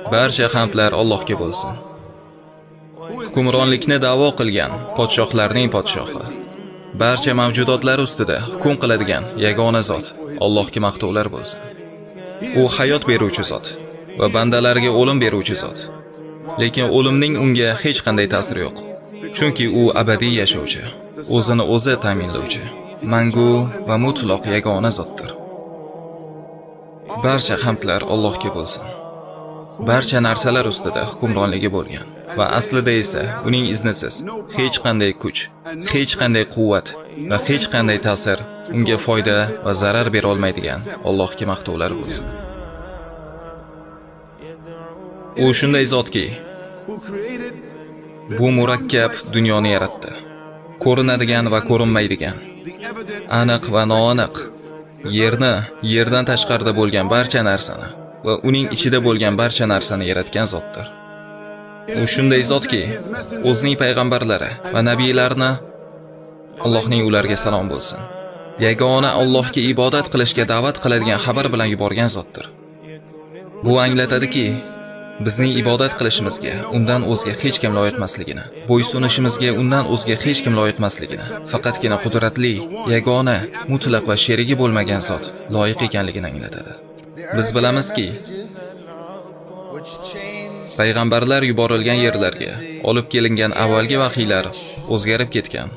Barcha hamdlar Allohga bo'lsin. Hukmronlikni da'vo qilgan podshohlarning podshohi, barcha mavjudotlar ustida hukm qiladigan yagona zot Allohga maqtovlar bo'lsin. U hayot beruvchi zot va bandalarga o'lim beruvchi zot. Lekin o'limning unga hech qanday ta'siri yo'q. Chunki u abadiy yashovchi, o'zini o'zi ta'minlovchi, mangu va mutlaq yagona zotdir. Barcha hamdlar Allohga bo'lsin. Barcha narsalar ustida hukmronligi bo'lgan va aslida esa uning iznisiz hech qanday kuch, hech qanday quvvat va hech qanday ta'sir unga foyda va zarar bera olmaydigan Allohga maqtovlar bo'lsin. U shunday zotki, bu murakkab dunyoni yaratdi. Ko'rinadigan va ko'rinmaydigan, aniq va noaniq, yerni, yerdan tashqarida bo'lgan barcha narsani va uning ichida bo'lgan barcha narsani yaratgan zotdir. U shunday zotki, o'zining payg'ambarlari va nabiylarni, Allohning ularga salom bo'lsin, yagona Allohga ibodat qilishga da'vat qiladigan xabar bilan yuborgan zotdir. Bu anglatadiki, bizning ibodat qilishimizga undan o'zga hech kim loyiq emasligini, bo'ysunishimizga undan o'zga hech kim loyiq emasligini, faqatgina qudratli, yagona, mutlaq va sherigi bo'lmagan zot loyiq ekanligini anglatadi. Biz bilamizki, payg'ambarlar yuborilgan yerlarga olib kelingan avvalgi vahiylar o'zgarib ketgan.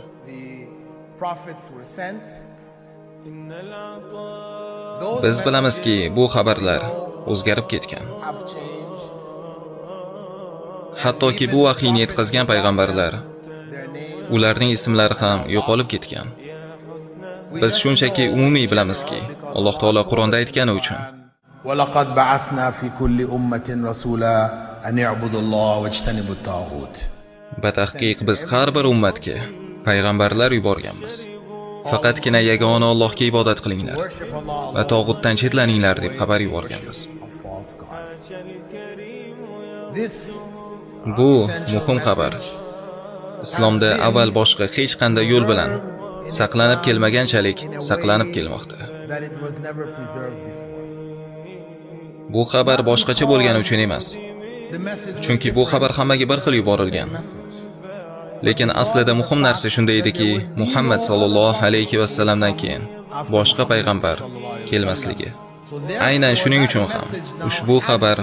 Biz bilamizki, bu xabarlar o'zgarib ketgan. Hattoki bu vahiyni yetkazgan payg'ambarlar, ularning ismlari ham yo'qolib ketgan. Biz shunchaki umumiy bilamizki, Alloh taolo Qur'onda aytgani uchun: وَلَقَدْ بَعَثْنَا فِي كُلِّ أُمَّةٍ رَسُولًا أَنِ اعْبُدُوا اللَّهَ وَاجْتَنِبُوا الطَّاغُوتَ. Batahqiq biz har bir ummatga payg'ambarlar yuborganmiz. Faqatgina yagona Allohga ibodat qilinglar va tog'utdan chetlaninglar deb xabar yuborganmiz. Bu muhim xabar. Islomda avval boshqa hech qanday yo'l bilan saqlanib kelmaganchalik saqlanib kelmoqda. Bu xabar boshqacha bo'lgani uchun emas. Chunki bu xabar hammaga bir xil yuborilgan. Lekin aslida muhim narsa shunda ediki, Muhammad sallallohu alayhi va sallamdan keyin boshqa payg'ambar kelmasligi. Aynan shuning uchun ham ushbu xabar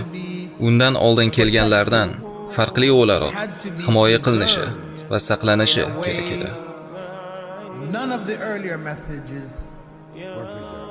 undan oldin kelganlardan farqli o'laroq himoya qilinishi va saqlanishi kerak edi. None of the earlier messages were preserved.